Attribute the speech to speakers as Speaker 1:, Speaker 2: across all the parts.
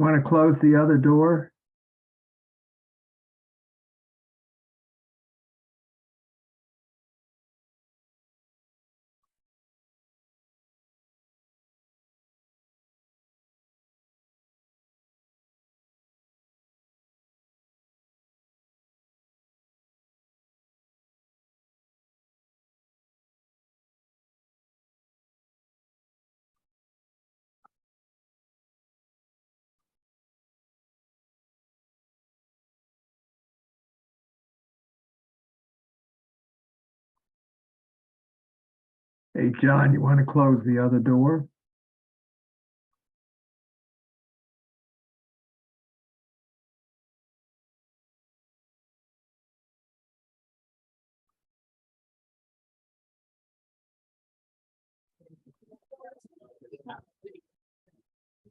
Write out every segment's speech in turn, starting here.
Speaker 1: Want to close the other door? Hey, John, you want to close the other door?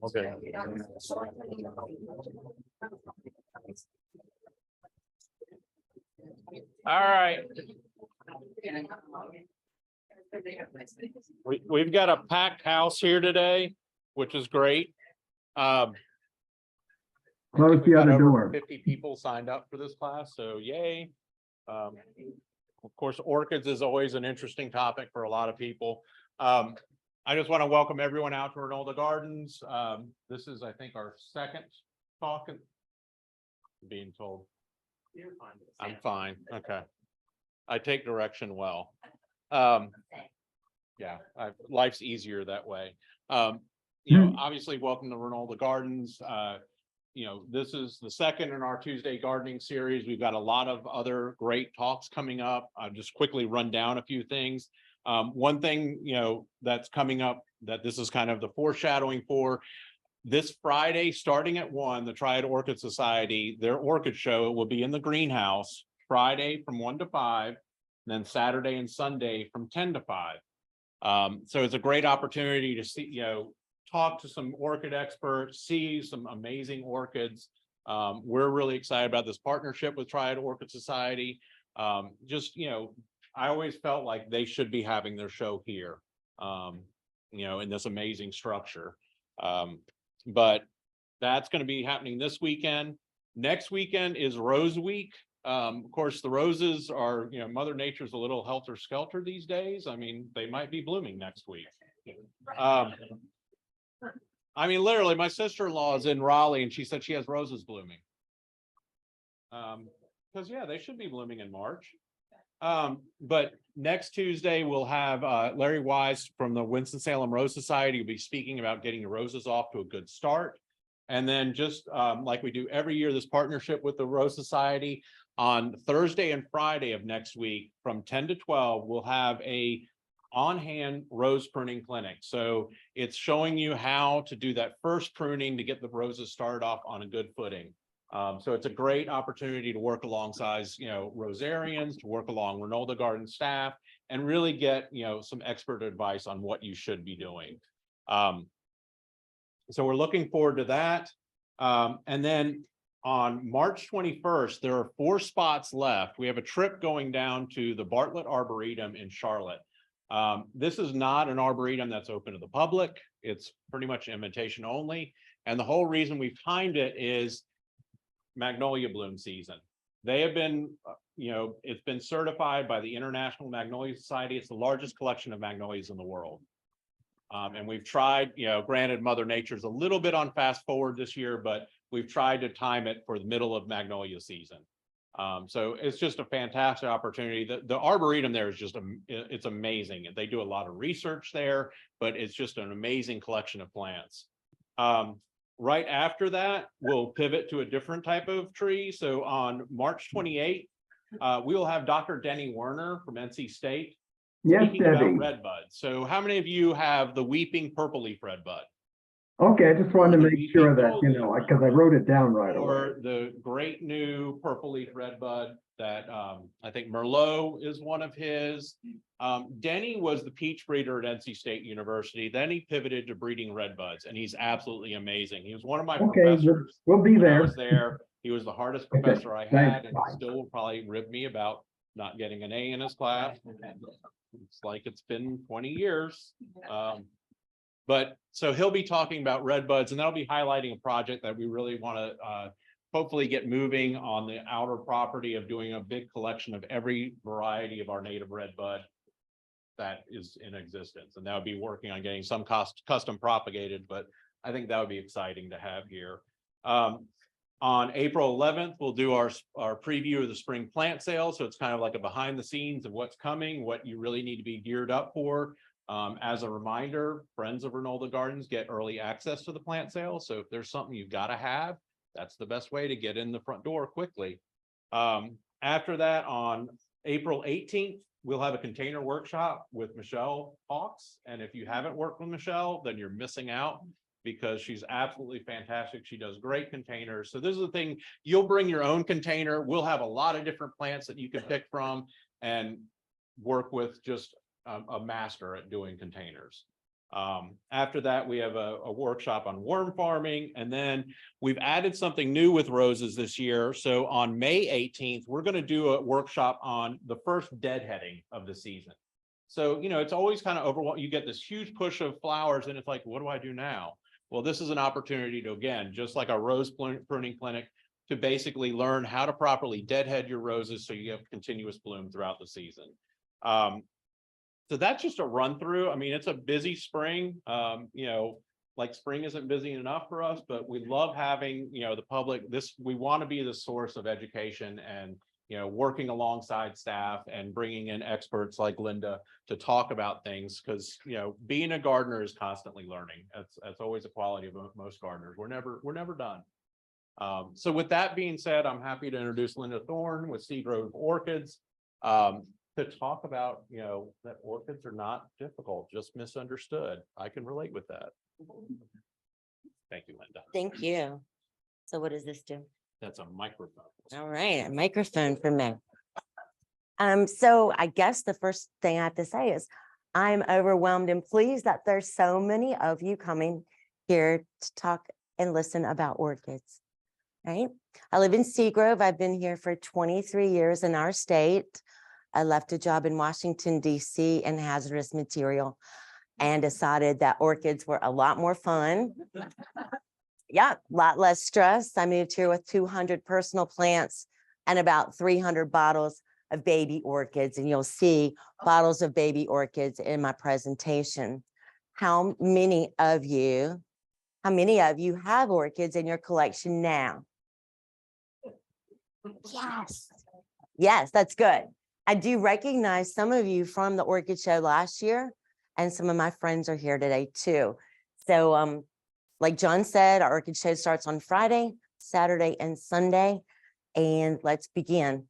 Speaker 2: Okay. All right. We've got a packed house here today, which is great.
Speaker 1: Close
Speaker 2: We've
Speaker 1: the
Speaker 2: got
Speaker 1: other
Speaker 2: over
Speaker 1: door.
Speaker 2: 50 people signed up for this class, so yay. Of course, orchids is always an interesting topic for a lot of people. I just want to welcome everyone out to Renolda Gardens. This is, I think, our second talk. Being told. You're fine. I'm fine. Okay. I take direction well. Yeah, life's easier that way. Obviously, welcome to Renolda Gardens. This is the second in our Tuesday gardening series. We've got a lot of other great talks coming up. I'll just quickly run down a few things. One thing, that's coming up that this is kind of the foreshadowing for this Friday, starting at 1, the Triad Orchid Society, their orchid show will be in the greenhouse Friday from 1 to 5, and then Saturday and Sunday from 10 to 5. So it's a great opportunity to see, talk to some orchid experts, see some amazing orchids. We're really excited about this partnership with Triad Orchid Society. I always felt like they should be having their show here, in this amazing structure. But that's going to be happening this weekend. Next weekend is Rose Week. Of course, the roses are, Mother Nature's a little helter-skelter these days. I mean, they might be blooming next week. Literally, my sister-in-law is in Raleigh and she said she has roses blooming. Because, yeah, they should be blooming in March. But next Tuesday, we'll have Larry Wise from the Winston-Salem Rose Society will be speaking about getting the roses off to a good start. And then just like we do every year, this partnership with the Rose Society, on Thursday and Friday of next week from 10 to 12, we'll have a on-hand rose pruning clinic. So it's showing you how to do that first pruning to get the roses started off on a good footing. So it's a great opportunity to work alongside, rosarians, to work along Renolda Garden staff, and really get, some expert advice on what you should be doing. So we're looking forward to that. And then on March 21st, there are 4 spots left. We have a trip going down to the Bartlett Arboretum in Charlotte. This is not an arboretum that's open to the public. It's pretty much invitation only. And the whole reason we've timed it is magnolia bloom season. They have been, it's been certified by the International Magnolia Society. It's the largest collection of magnolias in the world. And we've tried, granted Mother Nature's a little bit on fast forward this year, but we've tried to time it for the middle of magnolia season. So it's just a fantastic opportunity. The Arboretum there is just, it's amazing. They do a lot of research there, but it's just an amazing collection of plants. Right after that, we'll pivot to a different type of tree. So on March 28th, we will have Dr. Denny Werner from NC State speaking about redbud. So how many of you have the weeping purple leaf redbud?
Speaker 1: Okay, I just wanted to make sure that, because I wrote it down right away.
Speaker 2: Or the great new purple leaf redbud that I think Merlot is one of his. Denny was the peach breeder at NC State University. Then he pivoted to breeding redbuds, and he's absolutely amazing. He was one of my professors.
Speaker 1: We'll be there.
Speaker 2: I was there. He was the hardest professor I had, and still will probably rib me about not getting an A in his class. It's like it's been 20 years. But so he'll be talking about red buds, and that'll be highlighting a project that we really want to hopefully get moving on the outer property of doing a big collection of every variety of our native red bud that is in existence. And that would be working on getting some custom propagated, but I think that would be exciting to have here. On April 11th, we'll do our preview of the spring plant sale. So it's kind of like a behind the scenes of what's coming, what you really need to be geared up for. As a reminder, friends of Ronaldo Gardens get early access to the plant sale. So if there's something you've got to have, that's the best way to get in the front door quickly. After that, on April 18th, we'll have a container workshop with Michelle Hawks. And if you haven't worked with Michelle, then you're missing out, because she's absolutely fantastic. She does great containers. So this is the thing, you'll bring your own container. We'll have a lot of different plants that you can pick from and work with just a master at doing containers. After that, we have a workshop on worm farming, and then we've added something new with roses this year. So on May 18th, we're going to do a workshop on the first deadheading of the season. So, you know, it's always kind of overwhelming. You get this huge push of flowers and it's like, what do I do now? Well, this is an opportunity to, again, just like our rose pruning clinic, to basically learn how to properly deadhead your roses so you have continuous bloom throughout the season. So that's just a run through. I mean, it's a busy spring. You know, like spring isn't busy enough for us, but we love having, you know, the public, we want to be the source of education and, you know, working alongside staff and bringing in experts like Linda to talk about things, because, you know, being a gardener is constantly learning. That's always a quality of most gardeners. We're never done. So with that being said, I'm happy to introduce Linda Thorne with Seagrove Orchids to talk about, you know, that orchids are not difficult, just misunderstood. I can relate with that. Thank you, Linda.
Speaker 3: Thank you. So what does this do?
Speaker 2: That's a microphone.
Speaker 3: All right, a microphone for me. So I guess the first thing I have to say is I'm overwhelmed and pleased that there's so many of you coming here to talk and listen about orchids, right? I live in Seagrove. I've been here for 23 years in our state. I left a job in Washington, D.C. in hazardous material and decided that orchids were a lot more fun. Yeah, a lot less stress. I moved here with 200 personal plants and about 300 bottles of baby orchids. And you'll see bottles of baby orchids in my presentation. How many of you have orchids in your collection now? Yes, that's good. I do recognize some of you from the orchid show last year, and some of my friends are here today too. So like John said, our orchid show starts on Friday, Saturday, and Sunday. And let's begin.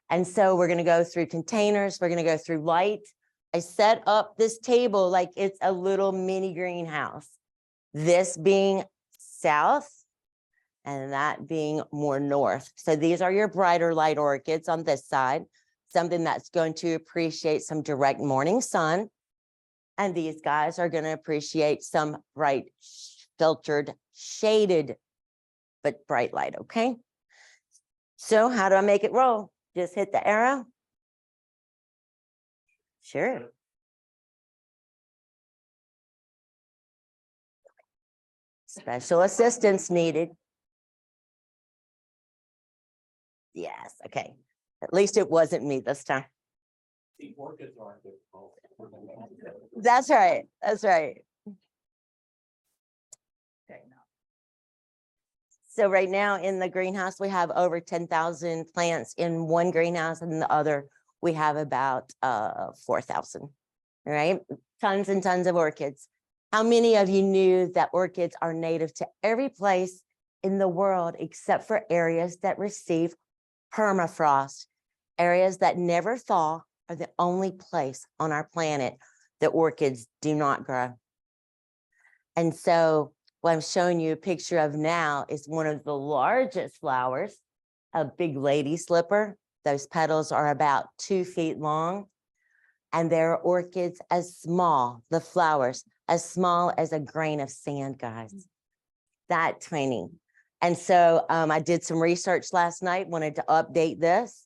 Speaker 3: And so we're going to go through containers. We're going to go through light. I set up this table like it's a little mini greenhouse. This being south and that being more north. So these are your brighter light orchids on this side, something that's going to appreciate some direct morning sun. And these guys are going to appreciate some bright filtered, shaded, but bright light, okay? So how do I make it roll? Just hit the arrow? Sure. Special assistance needed. Yes, okay. At least it wasn't me this time.
Speaker 2: The orchids aren't difficult.
Speaker 3: That's right, that's right. So right now in the greenhouse, we have over 10,000 plants in one greenhouse, and in the other, we have about 4,000, right? Tons and tons of orchids. How many of you knew that orchids are native to every place in the world except for areas that receive permafrost? Areas that never thaw are the only place on our planet that orchids do not grow. And so what I'm showing you a picture of now is one of the largest flowers, a big lady slipper. Those petals are about 2 feet long. And there are orchids as small, the flowers, as small as a grain of sand, guys. That tiny. And so I did some research last night, wanted to update this.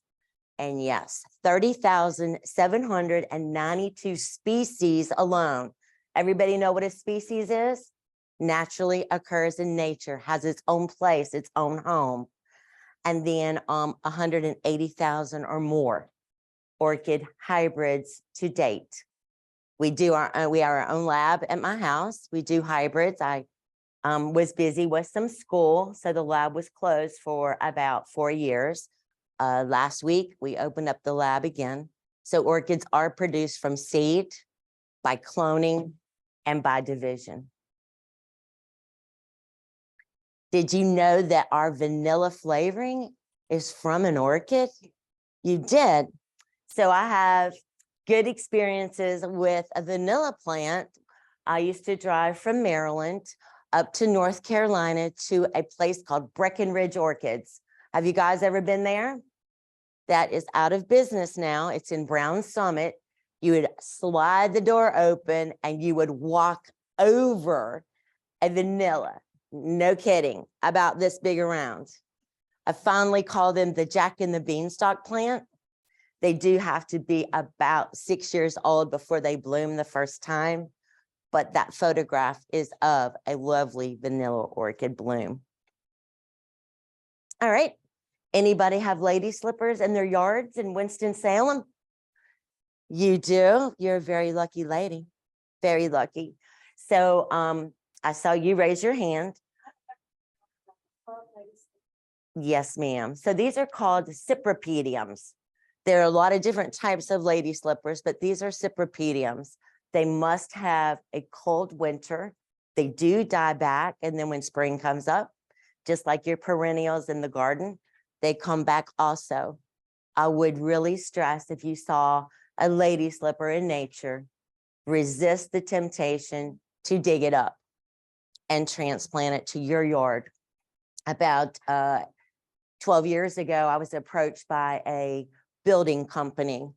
Speaker 3: And yes, 30,792 species alone Everybody know what a species is? Naturally occurs in nature, has its own place, its own home. And then 180,000 or more orchid hybrids to date. We are our own lab at my house. We do hybrids. I was busy with some school, so the lab was closed for about 4 years. Last week, we opened up the lab again. So orchids are produced from seed, by cloning, and by division. Did you know that our vanilla flavoring is from an orchid? You did. So I have good experiences with a vanilla plant. I used to drive from Maryland up to North Carolina to a place called Breckenridge Orchids. Have you guys ever been there? That is out of business now. It's in Brown Summit. You would slide the door open and you would walk over a vanilla. No kidding, about this big around. I finally call them the Jack and the Beanstalk plant. They do have to be about 6 years old before they bloom the first time. But that photograph is of a lovely vanilla orchid bloom. All right. Anybody have lady slippers in their yards in Winston-Salem? You do. You're a very lucky lady. Very lucky. So I saw you raise your hand. Yes, ma'am. So these are called cypripediums. There are a lot of different types of lady slippers, but these are cypripediums. They must have a cold winter. They do die back. And then when spring comes up, just like your perennials in the garden, they come back also. I would really stress, if you saw a lady slipper in nature, resist the temptation to dig it up and transplant it to your yard. About 12 years ago, I was approached by a building company.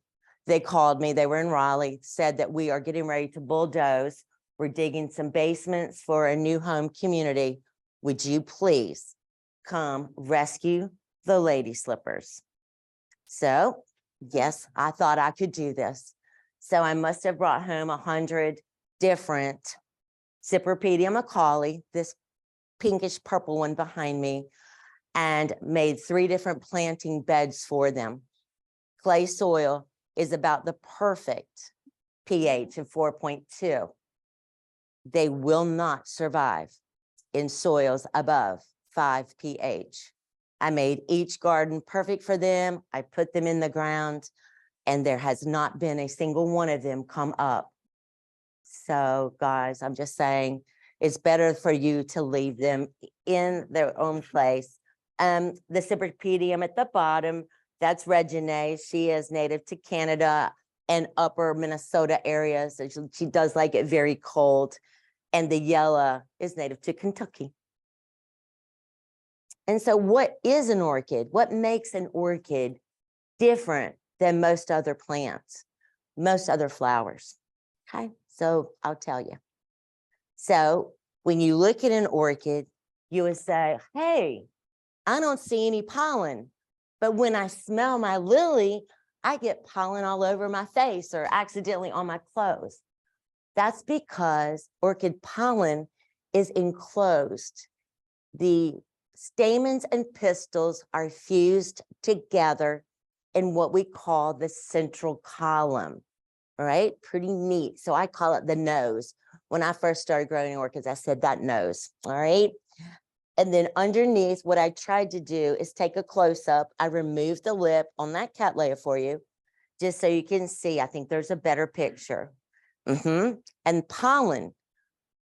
Speaker 3: They called me, they were in Raleigh, said that we are getting ready to bulldoze. We're digging some basements for a new home community. Would you please come rescue the lady slippers? So yes, I thought I could do this. So I must have brought home 100 different Cypripedium macaulay, this pinkish purple one behind me, and made 3 different planting beds for them. Clay soil is about the perfect pH of 4.2. They will not survive in soils above 5 pH. I made each garden perfect for them. I put them in the ground, and there has not been a single one of them come up. So guys, I'm just saying, it's better for you to leave them in their own place. The Cypripedium at the bottom, that's Reginae. She is native to Canada and upper Minnesota areas. So she does like it very cold. And the yellow is native to Kentucky. And so what is an orchid? What makes an orchid different than most other plants, most other flowers? Okay, so I'll tell you. So when you look at an orchid, you would say, hey, I don't see any pollen, but when I smell my lily, I get pollen all over my face or accidentally on my clothes. That's because orchid pollen is enclosed. The stamens and pistils are fused together in what we call the central column. All right, pretty neat. So I call it the nose. When I first started growing orchids, I said that nose. All right. And then underneath, what I tried to do is take a close-up. I removed the lip on that cattleya for you, just so you can see. I think there's a better picture. And pollen,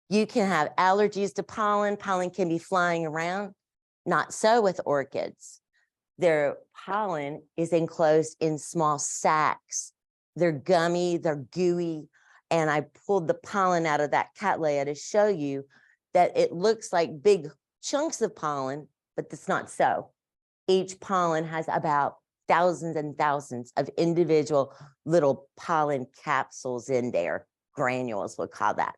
Speaker 3: you can have allergies to pollen. Pollen can be flying around. Not so with orchids. Their pollen is enclosed in small sacs. They're gummy, they're gooey. And I pulled the pollen out of that cattleya to show you that it looks like big chunks of pollen, but it's not so. Each pollen has about thousands and thousands of individual little pollen capsules in there. Granules, we'll call that.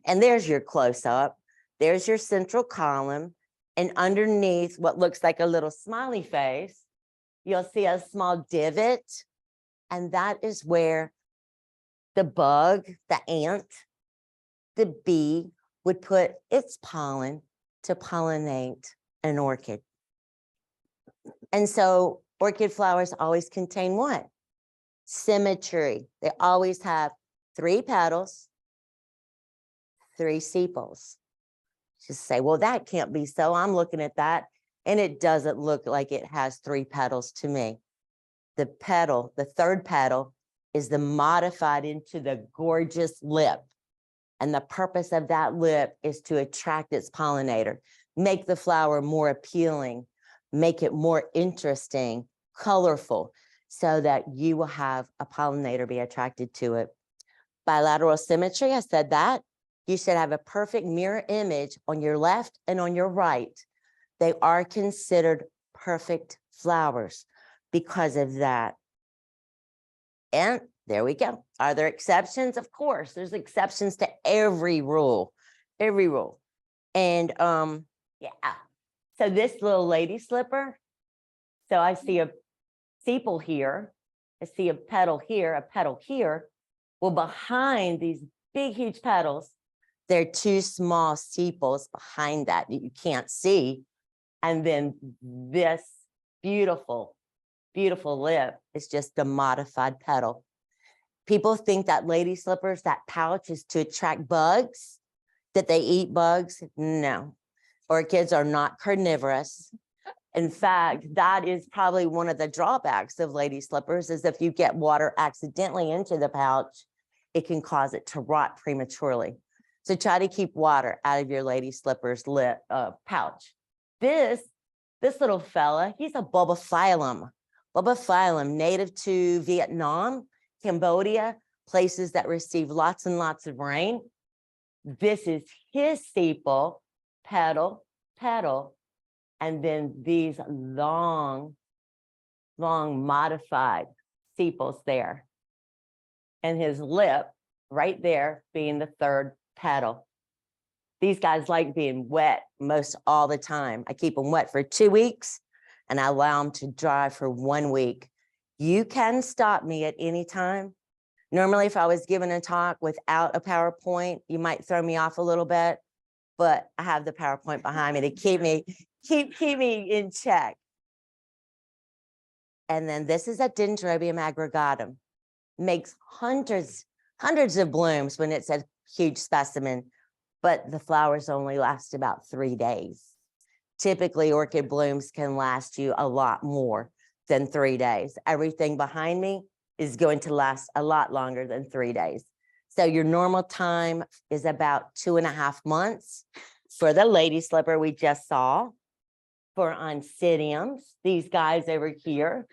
Speaker 3: And there's your close-up. There's your central column. And underneath what looks like a little smiley face, you'll see a small divot. And that is where the bug, the ant, the bee would put its pollen to pollinate an orchid. And so orchid flowers always contain what? Symmetry. They always have 3 petals, 3 sepals. Just say, well, that can't be so. I'm looking at that, and it doesn't look like it has 3 petals to me. The petal, the 3rd petal, is the modified into the gorgeous lip. And the purpose of that lip is to attract its pollinator, make the flower more appealing, make it more interesting, colorful, so that you will have a pollinator be attracted to it. Bilateral symmetry, I said that. You should have a perfect mirror image on your left and on your right. They are considered perfect flowers because of that. And there we go. Are there exceptions? Of course, there's exceptions to every rule, every rule. And yeah. So this little lady slipper, so I see a sepal here, I see a petal here, a petal here. Well, behind these big, huge petals, there are 2 small sepals behind that you can't see. And then this beautiful, beautiful lip is just a modified petal. People think that lady slippers, that pouch is to attract bugs, that they eat bugs. No, orchids are not carnivorous. In fact, that is probably one of the drawbacks of lady slippers, is if you get water accidentally into the pouch, it can cause it to rot prematurely. So try to keep water out of your lady slippers pouch. This little fella, he's a bulbophyllum. Bulbophyllum, native to Vietnam, Cambodia, places that receive lots and lots of rain. This is his sepal, petal, petal, and then these long, long modified sepals there. And his lip right there being the 3rd petal. These guys like being wet most all the time. I keep them wet for 2 weeks and I allow them to dry for 1 week. You can stop me at any time. Normally, if I was giving a talk without a PowerPoint, you might throw me off a little bit, but I have the PowerPoint behind me to keep me in check. And then this is a Dendrobium aggregatum. Makes hundreds of blooms when it's a huge specimen, but the flowers only last about 3 days. Typically, orchid blooms can last you a lot more than 3 days. Everything behind me is going to last a lot longer than 3 days. So your normal time is about 2.5 months for the lady slipper we just saw. For oncidiums, these guys over here,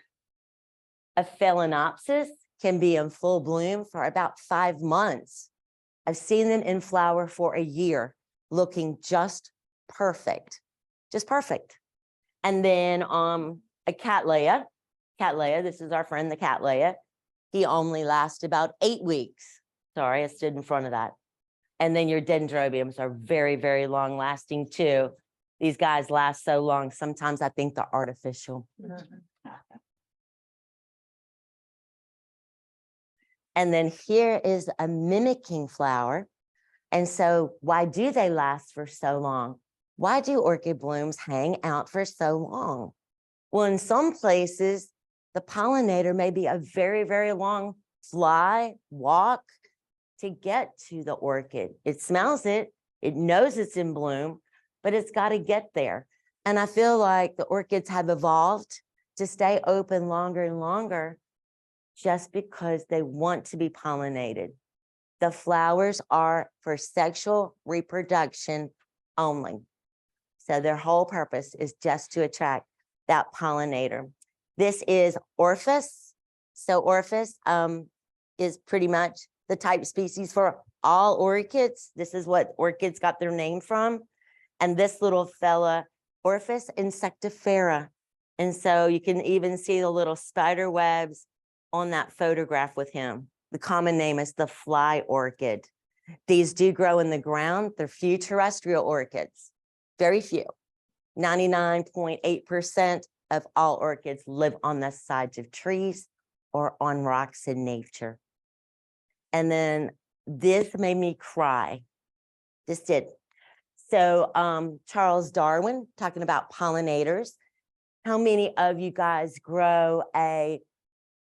Speaker 3: a phalaenopsis can be in full bloom for about 5 months. I've seen them in flower for a year, looking just perfect, just perfect. And then a Cattleya, this is our friend, the Cattleya. He only lasts about 8 weeks. Sorry, I stood in front of that. And then your dendrobiums are very, very long lasting too. These guys last so long, sometimes I think they're artificial. And then here is a mimicking flower. And so why do they last for so long? Why do orchid blooms hang out for so long? Well, in some places, the pollinator may be a very, very long walk to get to the orchid. It smells it, it knows it's in bloom, but it's got to get there. And I feel like the orchids have evolved to stay open longer and longer just because they want to be pollinated. The flowers are for sexual reproduction only. So their whole purpose is just to attract that pollinator. This is Orphis. So Orphis is pretty much the type species for all orchids. This is what orchids got their name from. And this little fella, Orphis insectivora. And so you can even see the little spider webs on that photograph with him. The common name is the fly orchid. These do grow in the ground. They're few terrestrial orchids, very few. 99.8% of all orchids live on the sides of trees or on rocks in nature. And then this made me cry. This did. So Charles Darwin talking about pollinators. How many of you guys grow a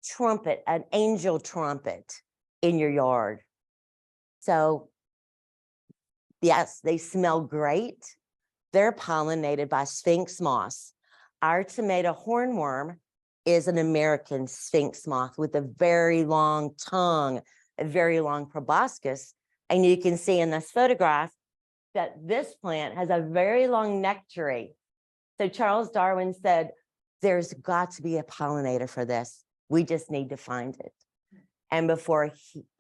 Speaker 3: trumpet, an angel trumpet in your yard? So yes, they smell great. They're pollinated by sphinx moths. Our tomato hornworm is an American sphinx moth with a very long tongue, a very long proboscis. And you can see in this photograph that this plant has a very long nectary. So Charles Darwin said, there's got to be a pollinator for this. We just need to find it. And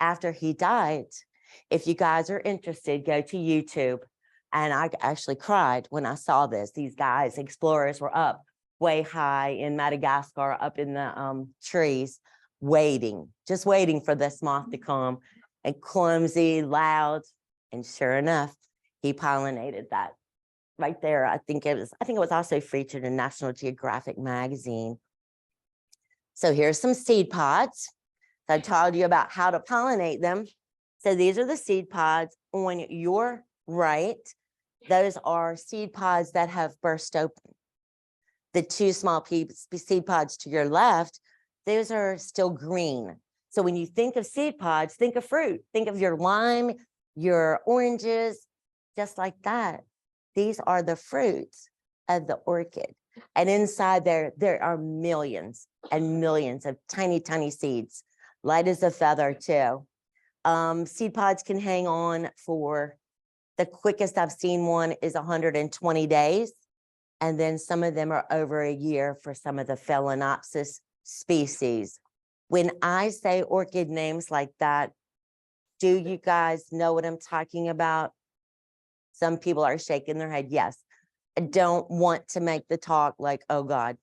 Speaker 3: after he died, if you guys are interested, go to YouTube. And I actually cried when I saw this. These guys, explorers, were up way high in Madagascar, up in the trees, just waiting for this moth to come. And clumsy, loud, and sure enough, he pollinated that right there. I think it was also featured in National Geographic magazine. So here's some seed pods. So I told you about how to pollinate them. So these are the seed pods on your right. Those are seed pods that have burst open. The two small seed pods to your left, those are still green. So when you think of seed pods, think of fruit. Think of your lime, your oranges, just like that. These are the fruits of the orchid. And inside there are millions and millions of tiny, tiny seeds, light as a feather too. Seed pods can hang on for, the quickest I've seen one is 120 days. And then some of them are over a year for some of the Phalaenopsis species. When I say orchid names like that, do you guys know what I'm talking about? Some people are shaking their head. Yes. I don't want to make the talk like, oh God,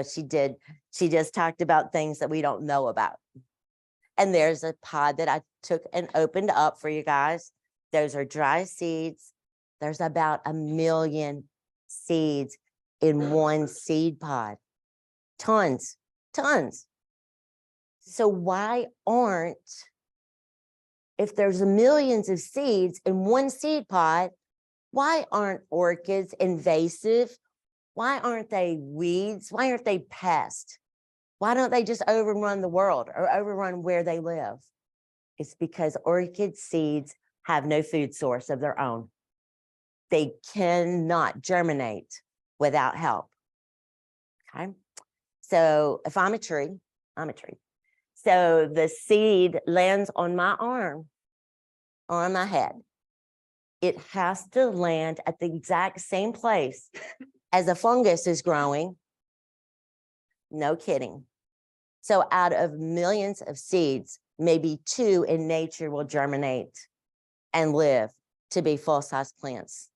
Speaker 3: she did. She just talked about things that we don't know about. And there's a pod that I took and opened up for you guys. Those are dry seeds. There's about 1 million seeds in one seed pod. Tons. So why aren't, if there's millions of seeds in one seed pod, why aren't orchids invasive? Why aren't they weeds? Why aren't they pests? Why don't they just overrun the world or overrun where they live? It's because orchid seeds have no food source of their own. They cannot germinate without help. Okay. So if I'm a tree, I'm a tree. So the seed lands on my arm, on my head. It has to land at the exact same place as a fungus is growing. No kidding. So out of millions of seeds, maybe 2 in nature will germinate and live to be full-size plants.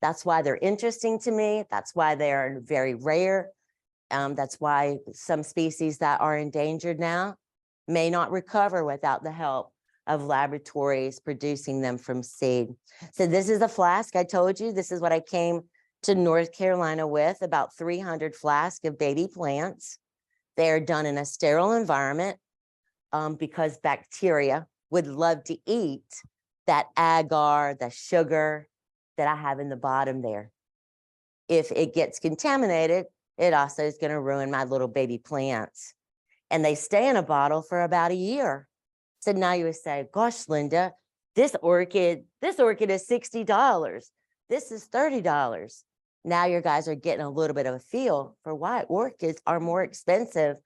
Speaker 3: That's why they're interesting to me. That's why they're very rare. That's why some species that are endangered now may not recover without the help of laboratories producing them from seed. So this is a flask. I told you, this is what I came to North Carolina with, about 300 flasks of baby plants. They're done in a sterile environment because bacteria would love to eat that agar, the sugar that I have in the bottom there. If it gets contaminated, it also is going to ruin my little baby plants. And they stay in a bottle for about a year. So now you would say, gosh, Linda, this orchid is $60. This is $30. Now your guys are getting a little bit of a feel for why orchids are more expensive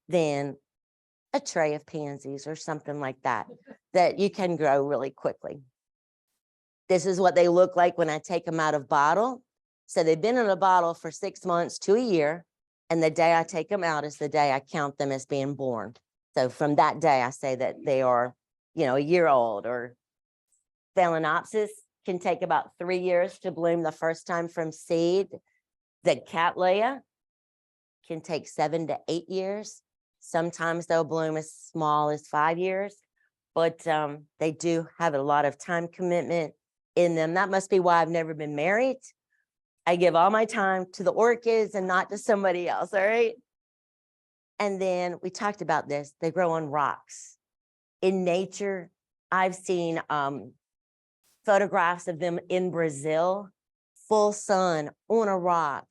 Speaker 3: than a tray of pansies or something like that, that you can grow really quickly. This is what they look like when I take them out of bottle. So they've been in a bottle for 6 months to a year. And the day I take them out is the day I count them as being born. So from that day, I say that they are, a year old. Or Phalaenopsis can take about 3 years to bloom the first time from seed. The Cattleya can take 7 to 8 years. Sometimes they'll bloom as small as 5 years, but they do have a lot of time commitment in them. That must be why I've never been married. I give all my time to the orchids and not to somebody else, all right? And then we talked about this. They grow on rocks. In nature, I've seen photographs of them in Brazil, full sun on a rock.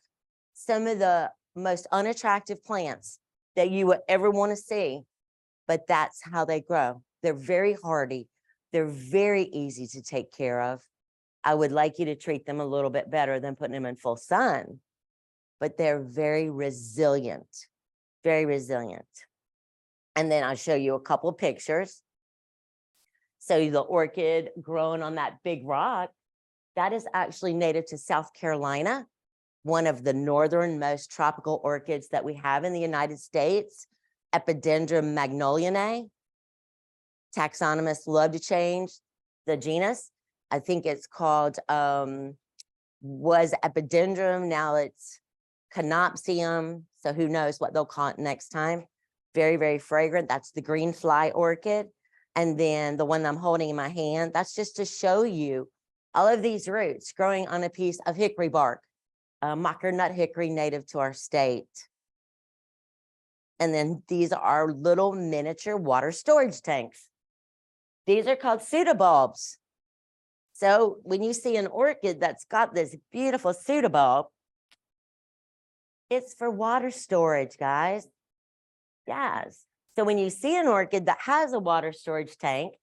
Speaker 3: Some of the most unattractive plants that you would ever want to see, but that's how they grow. They're very hardy. They're very easy to take care of. I would like you to treat them a little bit better than putting them in full sun, but they're very resilient, very resilient. And then I'll show you a couple of pictures. So the orchid growing on that big rock, that is actually native to South Carolina, one of the northernmost tropical orchids that we have in the United States, Epidendrum magnolianae. Taxonomists love to change the genus. I think it's called, was Epidendrum, now it's Canopsium. So who knows what they'll call it next time. Very, very fragrant. That's the green fly orchid. And then the one I'm holding in my hand, that's just to show you all of these roots growing on a piece of hickory bark, mocker nut hickory native to our state. And then these are little miniature water storage tanks. These are called pseudobulbs. So when you see an orchid that's got this beautiful pseudobulb, it's for water storage, guys. Yes. So when you see an orchid that has a water storage tank,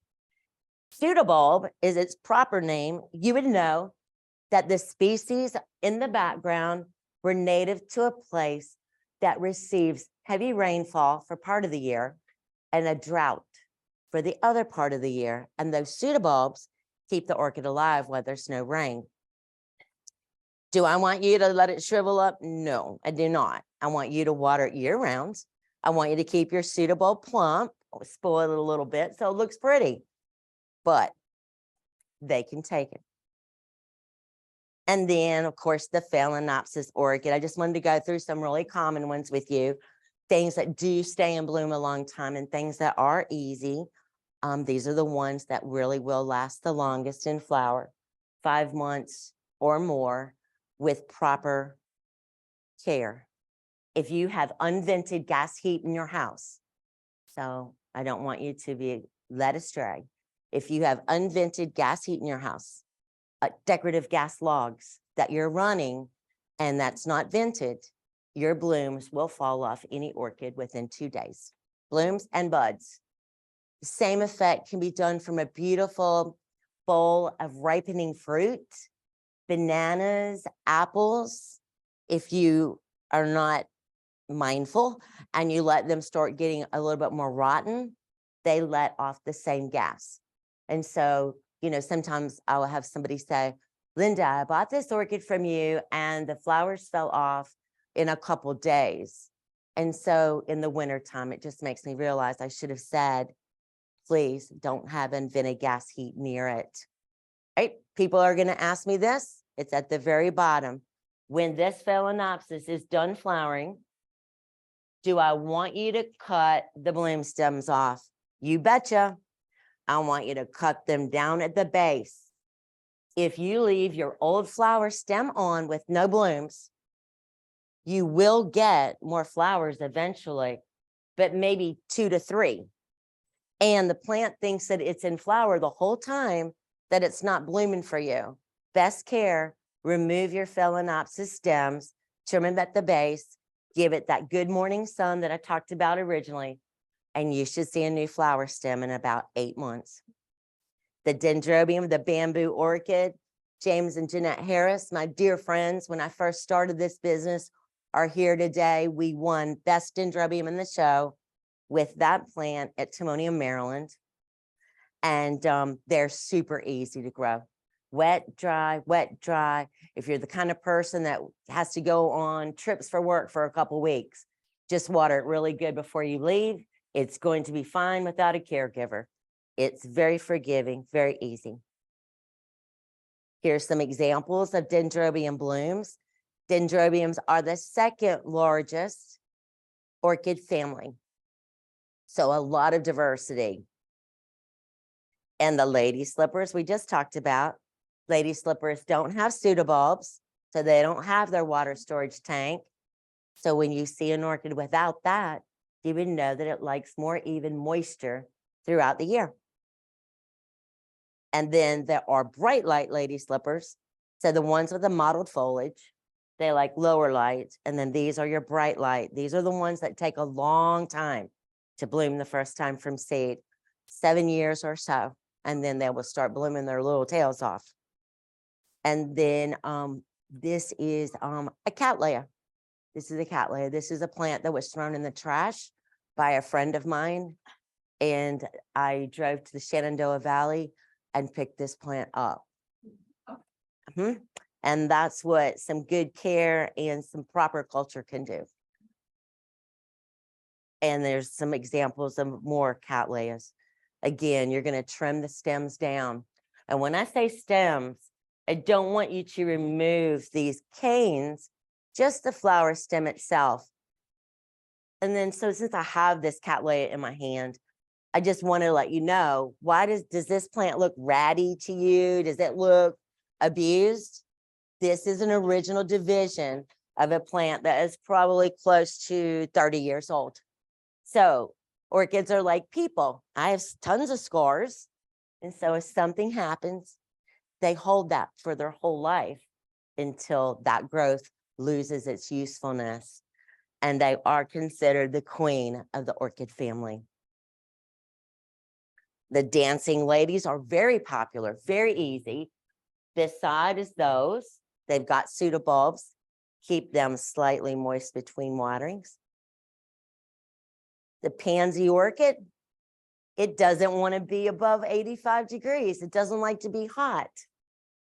Speaker 3: pseudobulb is its proper name, you would know that the species in the background were native to a place that receives heavy rainfall for part of the year and a drought for the other part of the year. And those pseudobulbs keep the orchid alive while there's no rain. Do I want you to let it shrivel up? No, I do not. I want you to water it year round. I want you to keep your pseudobulb plump, or spoil it a little bit so it looks pretty, but they can take it. And then, of course, the Phalaenopsis orchid. I just wanted to go through some really common ones with you, things that do stay in bloom a long time and things that are easy. These are the ones that really will last the longest in flower, 5 months or more with proper care. If you have unvented gas heat in your house, so I don't want you to be led astray. If you have unvented gas heat in your house, decorative gas logs that you're running and that's not vented, your blooms will fall off any orchid within 2 days. Blooms and buds. The same effect can be done from a beautiful bowl of ripening fruit, bananas, apples. If you are not mindful and you let them start getting a little bit more rotten, they let off the same gas. And so, you know, sometimes I'll have somebody say, Linda, I bought this orchid from you and the flowers fell off in a couple days. And so in the wintertime, it just makes me realize I should have said, please don't have unvented gas heat near it. Right? People are going to ask me this. It's at the very bottom. When this Phalaenopsis is done flowering, do I want you to cut the bloom stems off? You betcha. I want you to cut them down at the base. If you leave your old flower stem on with no blooms, you will get more flowers eventually, but maybe 2 to 3. And the plant thinks that it's in flower the whole time, that it's not blooming for you. Best care, remove your Phalaenopsis stems, trim them at the base, give it that good morning sun that I talked about originally, and you should see a new flower stem in about 8 months. The Dendrobium, the bamboo orchid, James and Jeanette Harris, my dear friends, when I first started this business, are here today. We won Best Dendrobium in the show with that plant at Timonium, Maryland. And they're super easy to grow. Wet, dry, wet, dry. If you're the kind of person that has to go on trips for work for a couple weeks, just water it really good before you leave. It's going to be fine without a caregiver. It's very forgiving, very easy. Here's some examples of Dendrobium blooms. Dendrobiums are the second largest orchid family. So a lot of diversity. And the lady slippers we just talked about. Lady slippers don't have pseudobulbs, so they don't have their water storage tank. So when you see an orchid without that, you would know that it likes more even moisture throughout the year. And then there are bright light lady slippers. So the ones with the mottled foliage, they like lower light. And then these are your bright light. These are the ones that take a long time to bloom the first time from seed, 7 years or so. And then they will start blooming their little tails off. And then this is a cattleya. This is a cattleya. This is a plant that was thrown in the trash by a friend of mine. And I drove to the Shenandoah Valley and picked this plant up. And that's what some good care and some proper culture can do. And there's some examples of more cattleyas. Again, you're going to trim the stems down. And when I say stems, I don't want you to remove these canes, just the flower stem itself. And then, so since I have this cattleya in my hand, I just want to let you know, why does this plant look ratty to you? Does it look abused? This is an original division of a plant that is probably close to 30 years old. So orchids are like people. I have tons of scars. And so if something happens, they hold that for their whole life until that growth loses its usefulness. And they are considered the queen of the orchid family. The dancing ladies are very popular, very easy. This side is those. They've got pseudobulbs. Keep them slightly moist between waterings. The pansy orchid, it doesn't want to be above 85 degrees. It doesn't like to be hot.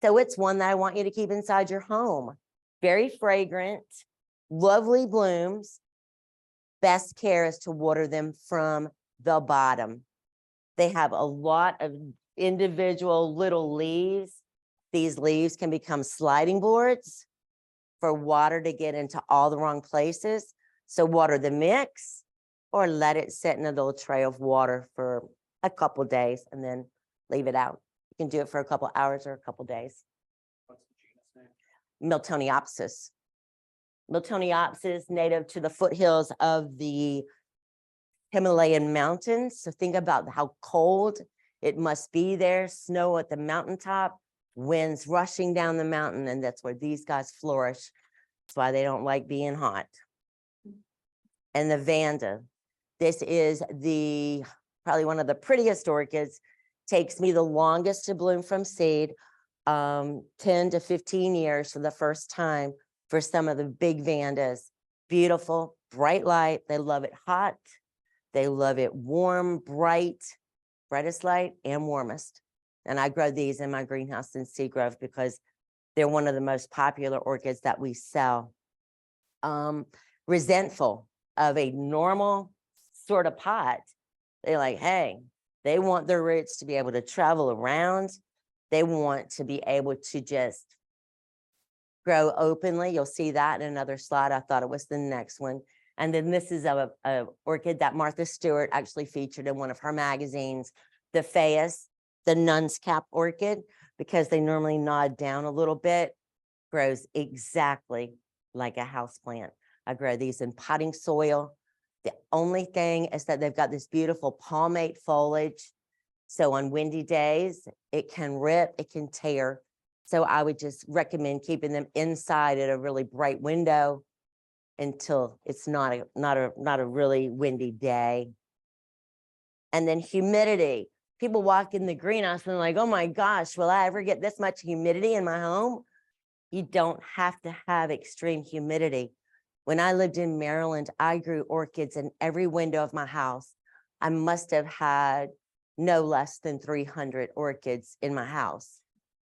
Speaker 3: So it's one that I want you to keep inside your home. Very fragrant, lovely blooms. Best care is to water them from the bottom. They have a lot of individual little leaves. These leaves can become sliding boards for water to get into all the wrong places. So water the mix or let it sit in a little tray of water for a couple days and then leave it out. You can do it for a couple hours or a couple days.
Speaker 2: What's the genus name?
Speaker 3: Miltoniopsis. Miltoniopsis, native to the foothills of the Himalayan mountains. So think about how cold it must be there, snow at the mountaintop, winds rushing down the mountain, and that's where these guys flourish. That's why they don't like being hot. And the Vanda. This is probably one of the prettiest orchids. Takes me the longest to bloom from seed, 10 to 15 years for the first time for some of the big Vandas. Beautiful, bright light. They love it hot. They love it warm, bright, brightest light and warmest. And I grow these in my greenhouse in Seagrove because they're one of the most popular orchids that we sell. Resentful of a normal sort of pot. They're like, hey, they want their roots to be able to travel around. They want to be able to just grow openly. You'll see that in another slide. I thought it was the next one. And then this is a orchid that Martha Stewart actually featured in one of her magazines, the Phaeus, the nun's cap orchid, because they normally nod down a little bit, grows exactly like a houseplant. I grow these in potting soil. The only thing is that they've got this beautiful palmate foliage. So on windy days, it can rip, it can tear. So I would just recommend keeping them inside at a really bright window until it's not a really windy day. And then humidity. People walk in the greenhouse and they're like, oh my gosh, will I ever get this much humidity in my home? You don't have to have extreme humidity. When I lived in Maryland, I grew orchids in every window of my house. I must have had no less than 300 orchids in my house.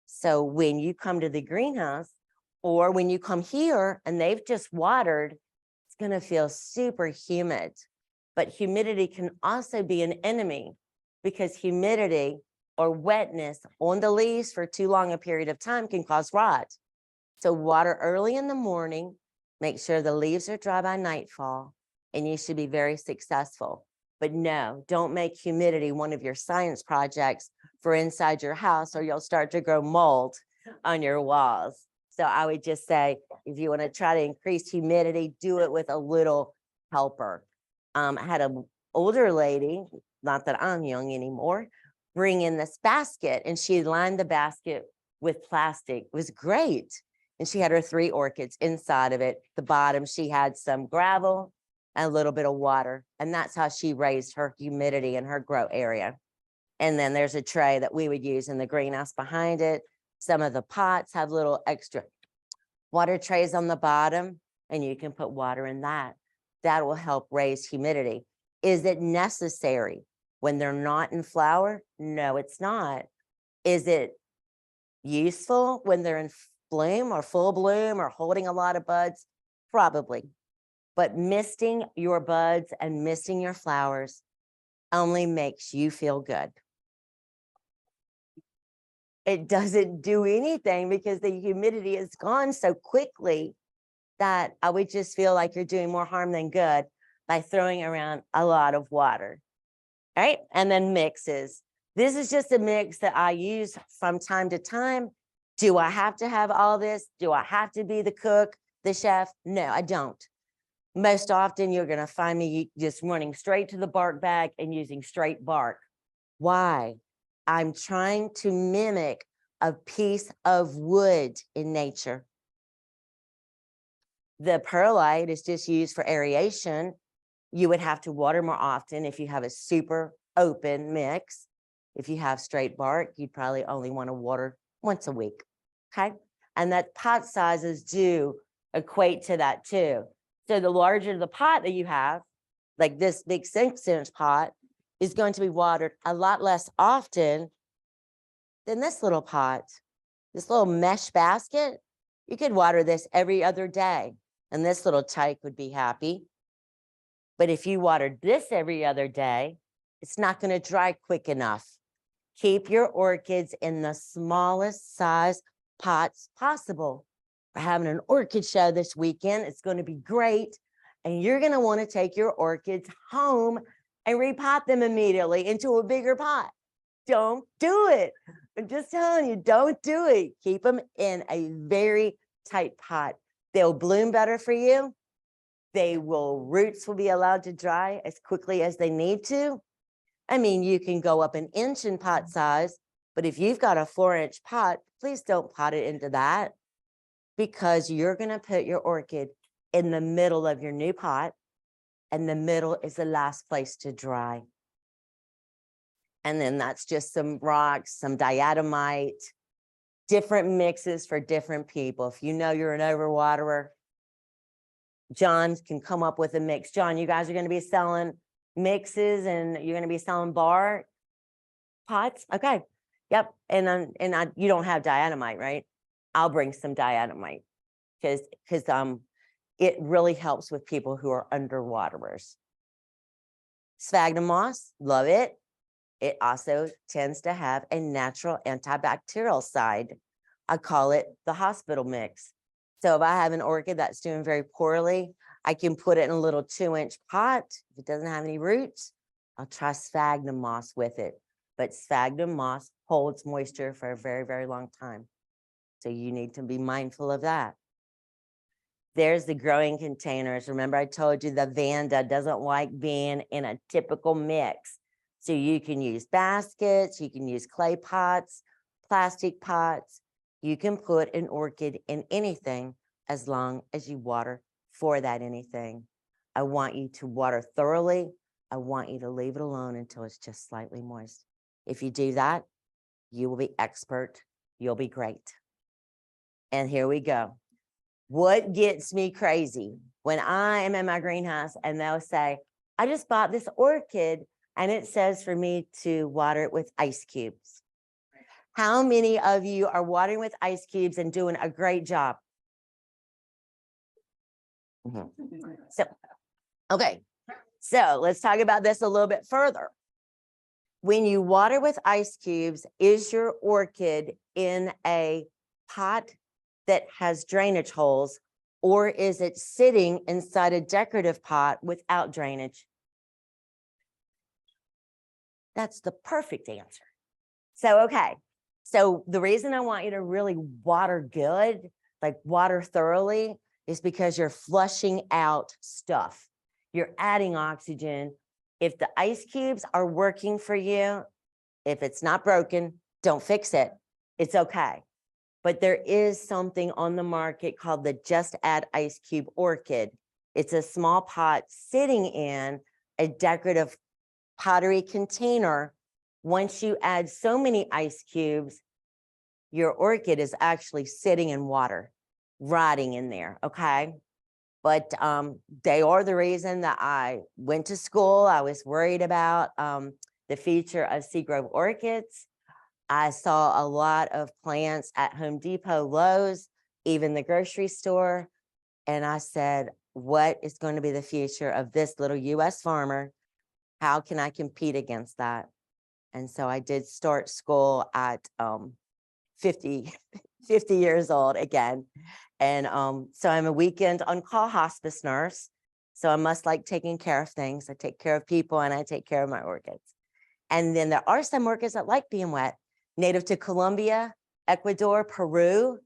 Speaker 3: So when you come to the greenhouse or when you come here and they've just watered, it's going to feel super humid. But humidity can also be an enemy because humidity or wetness on the leaves for too long a period of time can cause rot. So water early in the morning, make sure the leaves are dry by nightfall, and you should be very successful. But no, don't make humidity one of your science projects for inside your house, or you'll start to grow mold on your walls. So I would just say, if you want to try to increase humidity, do it with a little helper. I had an older lady, not that I'm young anymore, bring in this basket, and she lined the basket with plastic. It was great. And she had her 3 orchids inside of it. The bottom, she had some gravel and a little bit of water. And that's how she raised her humidity in her grow area. And then there's a tray that we would use in the greenhouse behind it. Some of the pots have little extra water trays on the bottom, and you can put water in that. That will help raise humidity. Is it necessary when they're not in flower? No, it's not. Is it useful when they're in bloom or full bloom or holding a lot of buds? Probably. But misting your buds and misting your flowers only makes you feel good. It doesn't do anything because the humidity is gone so quickly that I would just feel like you're doing more harm than good by throwing around a lot of water. All right, and then mixes. This is just a mix that I use from time to time. Do I have to have all this? Do I have to be the cook, the chef? No, I don't. Most often you're gonna find me just running straight to the bark bag and using straight bark. Why? I'm trying to mimic a piece of wood in nature. The perlite is just used for aeration. You would have to water more often if you have a super open mix. If you have straight bark, you'd probably only want to water once a week, okay? And that pot sizes do equate to that too. So the larger the pot that you have, like this big 6-inch pot, is going to be watered a lot less often than this little pot. This little mesh basket, you could water this every other day, and this little tyke would be happy. But if you watered this every other day, it's not going to dry quick enough. Keep your orchids in the smallest size pots possible. We're having an orchid show this weekend. It's going to be great. And you're going to want to take your orchids home and repot them immediately into a bigger pot. Don't do it. I'm just telling you, don't do it. Keep them in a very tight pot. They'll bloom better for you. Roots will be allowed to dry as quickly as they need to. I mean, you can go up 1 inch in pot size, but if you've got a 4-inch pot, please don't pot it into that, because you're going to put your orchid in the middle of your new pot, and the middle is the last place to dry. And then that's just some rocks, some diatomite, different mixes for different people. If you know you're an overwaterer, John can come up with a mix. John, you guys are going to be selling mixes and you're going to be selling bar pots? Okay. Yep. And you don't have diatomite, right? I'll bring some diatomite because it really helps with people who are underwaterers. Sphagnum moss, love it. It also tends to have a natural antibacterial side. I call it the hospital mix. So if I have an orchid that's doing very poorly, I can put it in a little 2-inch pot. If it doesn't have any roots, I'll try sphagnum moss with it. But sphagnum moss holds moisture for a very, very long time. So you need to be mindful of that. There's the growing containers. Remember, I told you the Vanda doesn't like being in a typical mix. So you can use baskets, you can use clay pots, plastic pots. You can put an orchid in anything as long as you water for that anything. I want you to water thoroughly. I want you to leave it alone until it's just slightly moist. If you do that, you will be expert. You'll be great. And here we go. What gets me crazy when I am in my greenhouse and they'll say, I just bought this orchid and it says for me to water it with ice cubes. How many of you are watering with ice cubes and doing a great job? So, okay. So let's talk about this a little bit further. When you water with ice cubes, is your orchid in a pot that has drainage holes, or is it sitting inside a decorative pot without drainage? That's the perfect answer. So, okay. So the reason I want you to really water good, like water thoroughly, is because you're flushing out stuff. You're adding oxygen. If the ice cubes are working for you, If it's not broken, don't fix it. It's okay. But there is something on the market called the Just Add Ice Cube Orchid. It's a small pot sitting in a decorative pottery container. Once you add so many ice cubes, your orchid is actually sitting in water, rotting in there, okay? But they are the reason that I went to school. I was worried about the future of Seagrove Orchids. I saw a lot of plants at Home Depot, Lowe's, even the grocery store. And I said, what is going to be the future of this little US farmer? How can I compete against that? And so I did start school at 50 years old again. And so I'm a weekend on-call hospice nurse. So I must like taking care of things. I take care of people and I take care of my orchids. And then there are some orchids that like being wet, native to Colombia, Ecuador, Peru.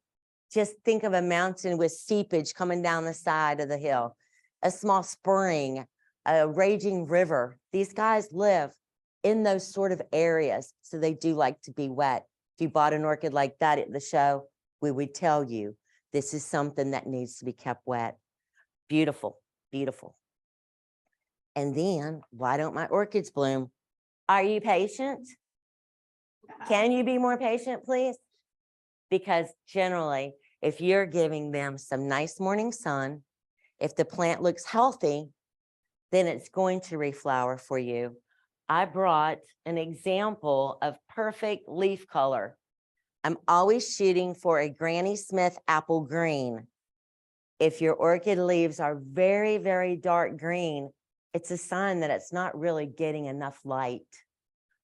Speaker 3: Just think of a mountain with seepage coming down the side of the hill, a small spring, a raging river. These guys live in those sort of areas. So they do like to be wet. If you bought an orchid like that at the show, we would tell you this is something that needs to be kept wet. Beautiful, beautiful. And then why don't my orchids bloom? Are you patient? Can you be more patient, please? Because generally, if you're giving them some nice morning sun, if the plant looks healthy, then it's going to reflower for you. I brought an example of perfect leaf color. I'm always shooting for a Granny Smith apple green. If your orchid leaves are very, very dark green, it's a sign that it's not really getting enough light.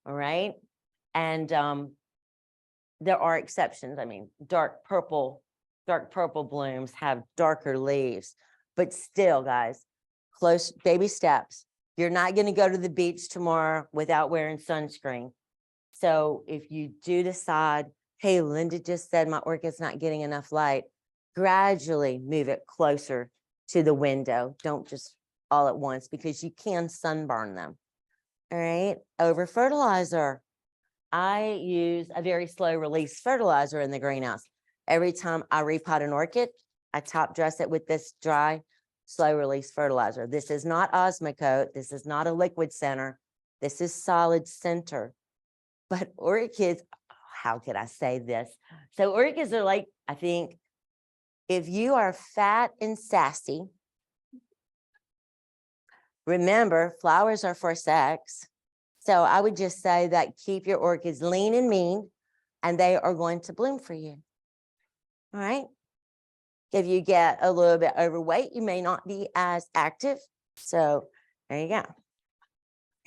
Speaker 3: All right. And there are exceptions. I mean, dark purple blooms have darker leaves, but still, guys, close baby steps. You're not going to go to the beach tomorrow without wearing sunscreen. So if you do decide, hey, Linda just said my orchid's not getting enough light, gradually move it closer to the window. Don't just all at once because you can sunburn them. All right. Over fertilizer. I use a very slow release fertilizer in the greenhouse. Every time I repot an orchid, I top dress it with this dry, slow release fertilizer. This is not Osmocote. This is not a liquid center. This is solid center. But orchids, how could I say this? So orchids are like, I think, if you are fat and sassy, remember, flowers are for sex. So I would just say that keep your orchids lean and mean, and they are going to bloom for you. All right. If you get a little bit overweight, you may not be as active. So there you go.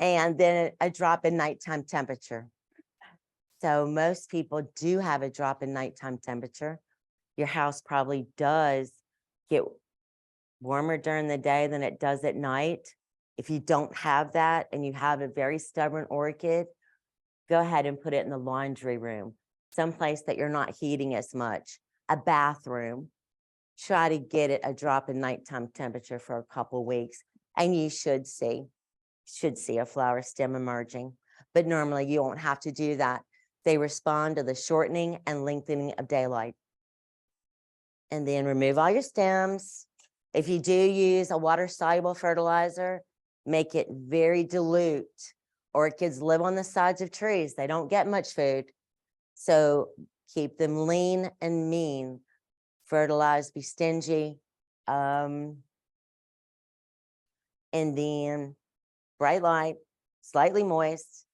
Speaker 3: And then a drop in nighttime temperature. So most people do have a drop in nighttime temperature. Your house probably does get warmer during the day than it does at night. If you don't have that and you have a very stubborn orchid, go ahead and put it in the laundry room, someplace that you're not heating as much, a bathroom. Try to get it a drop in nighttime temperature for a couple of weeks, and you should see a flower stem emerging. But normally you won't have to do that. They respond to the shortening and lengthening of daylight. And then remove all your stems. If you do use a water-soluble fertilizer, make it very dilute. Orchids live on the sides of trees. They don't get much food. So keep them lean and mean. Fertilize, be stingy. And then bright light, slightly moist.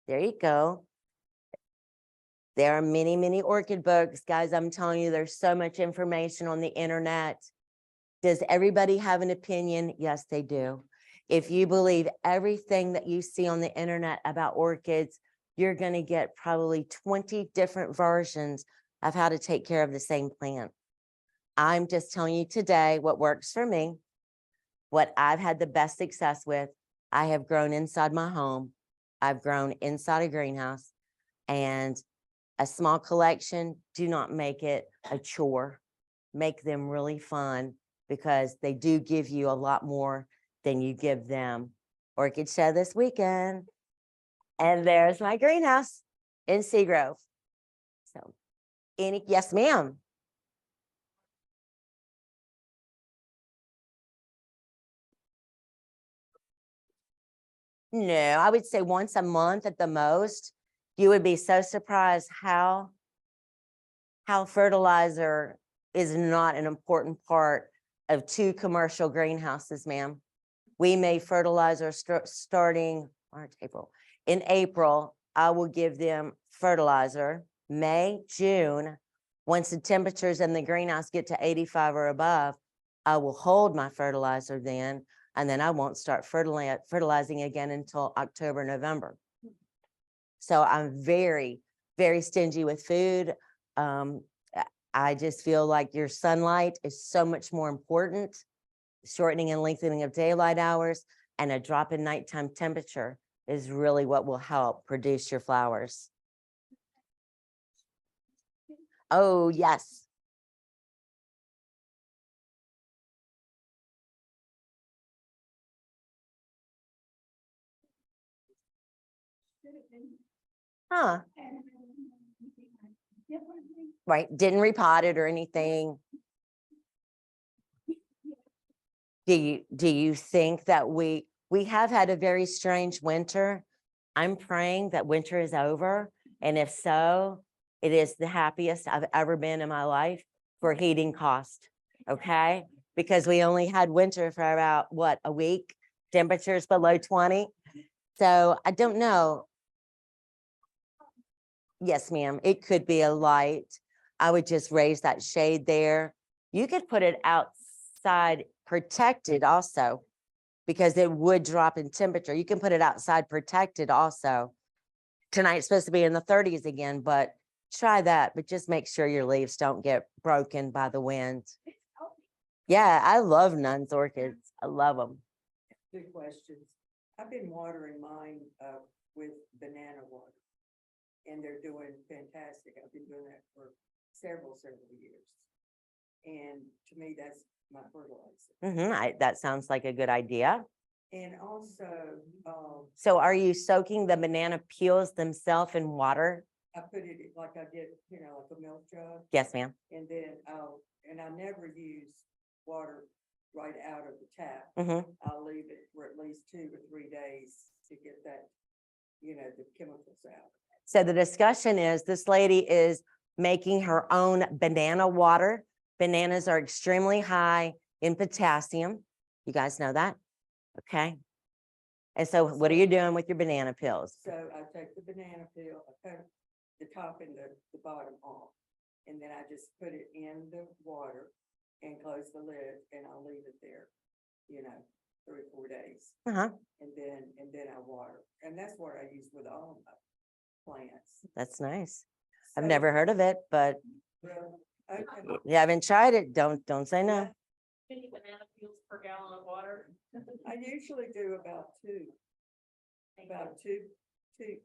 Speaker 3: There you go. There are many, many orchid books. Guys, I'm telling you, there's so much information on the internet. Does everybody have an opinion? Yes, they do. If you believe everything that you see on the internet about orchids, you're going to get probably 20 different versions of how to take care of the same plant. I'm just telling you today what works for me, what I've had the best success with. I have grown inside my home. I've grown inside a greenhouse, and a small collection, do not make it a chore. Make them really fun, because they do give you a lot more than you give them. Orchid show this weekend. And there's my greenhouse in Seagrove. So, yes, ma'am. No, I would say once a month at the most. You would be so surprised how fertilizer is not an important part of 2 commercial greenhouses, ma'am. We may fertilizer starting March, April. In April, I will give them fertilizer. May, June, once the temperatures in the greenhouse get to 85 or above, I will hold my fertilizer then, and then I won't start fertilizing again until October, November. So I'm very, very stingy with food. I just feel like your sunlight is so much more important, shortening and lengthening of daylight hours, and a drop in nighttime temperature is really what will help produce your flowers. Oh, yes. Huh. Right, didn't repot it or anything. Do you think that we have had a very strange winter? I'm praying that winter is over, and if so, it is the happiest I've ever been in my life for heating cost. Okay, because we only had winter for about what, a week, temperatures below 20. So I don't know. Yes, ma'am, it could be a light. I would just raise that shade there. You could put it outside protected also, because it would drop in temperature. You can put it outside protected also. Tonight's supposed to be in the 30s again, but try that, but just make sure your leaves don't get broken by the wind. Yeah, I love Nuns orchids. I love them.
Speaker 4: Good questions. I've been watering mine with banana water, and they're doing fantastic. I've been doing that for several years. And to me, that's my fertilizer.
Speaker 3: That sounds like a good idea.
Speaker 4: And also,
Speaker 3: So are you soaking the banana peels themselves in water?
Speaker 4: I put it like I did, like a milk jug.
Speaker 3: Yes, ma'am.
Speaker 4: And then and I never use water right out of the tap. I'll leave it for at least 2 or 3 days to get that, the chemicals out.
Speaker 3: So the discussion is, this lady is making her own banana water. Bananas are extremely high in potassium. You guys know that? Okay. And so what are you doing with your banana peels?
Speaker 4: So I take the banana peel, I cut the top and the bottom off, and then I just put it in the water and close the lid, and I'll leave it there, 3 or 4 days. And then I water. And that's what I use with all of my plants.
Speaker 3: That's nice.
Speaker 4: So,
Speaker 3: I've never heard of it, but
Speaker 4: well, okay.
Speaker 3: you haven't tried it. Don't say no.
Speaker 5: How many banana peels per gallon of water?
Speaker 4: I usually do about 2. About two,